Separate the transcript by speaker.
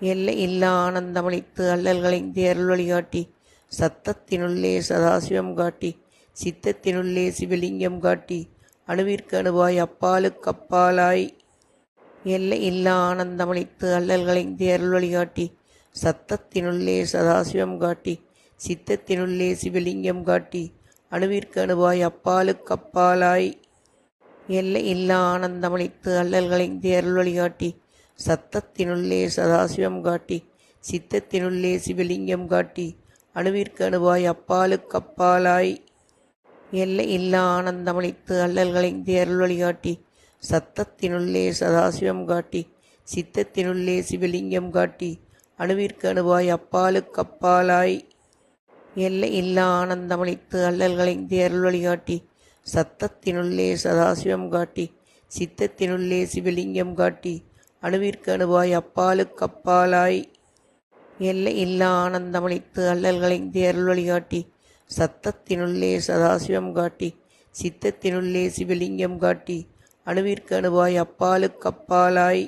Speaker 1: எல்லை இல்லா ஆனந்தமளித்து அல்லல்களைந்து அருள் வழிகாட்டி சத்தத்தினுள்ளே சதாசிவம் காட்டி சித்தத்தினுள்ளே சிவலிங்கம் காட்டி அணுவிற்கு அணுவாய் அப்பாலுக்கு அப்பாலாய் எல்லை இல்லா ஆனந்தமளித்து அல்லல்களைந்து அருள் வழிகாட்டி சத்தத்தினுள்ளே சதாசிவம் காட்டி சித்தத்தினுள்ளே சிவலிங்கம் காட்டி அணுவிற்கு அணுவாய் அப்பாலுக்கு அப்பாலாய் எல்லை இல்லா ஆனந்தமளித்து அல்லல்களைந்து அருள் வழிகாட்டி சத்தத்தினுள்ளே சதாசிவம் காட்டி சித்தத்தினுள்ளே சிவலிங்கம் காட்டி அணுவிற்கு அணுவாய் அப்பாலுக்கு அப்பாலாய் எல்லை இல்லா ஆனந்தமளித்து அல்லல்களைந்து அருள் வழிகாட்டி சத்தத்தினுள்ளே சதாசிவம் காட்டி சித்தத்தினுள்ளே சிவலிங்கம் காட்டி அணுவிற்கு அணுவாய் அப்பாலுக்கு அப்பாலாய் எல்லை இல்லா ஆனந்தமளித்து அல்லல்களைந்து அருள் வழிகாட்டி சத்தத்தினுள்ளே சதாசிவம் காட்டி சித்தத்தினுள்ளே சிவலிங்கம் காட்டி அணுவிற்கு அணுவாய் அப்பாலுக்கு அப்பாலாய் எல்லை இல்லா ஆனந்தமளித்து அல்லல்களைந்து அருள் வழிகாட்டி சத்தத்தினுள்ளே சதாசிவம் காட்டி சித்தத்தினுள்ளே சிவலிங்கம் காட்டி அணுவிற்கு அணுவாய் அப்பாலுக்கு அப்பாலாய்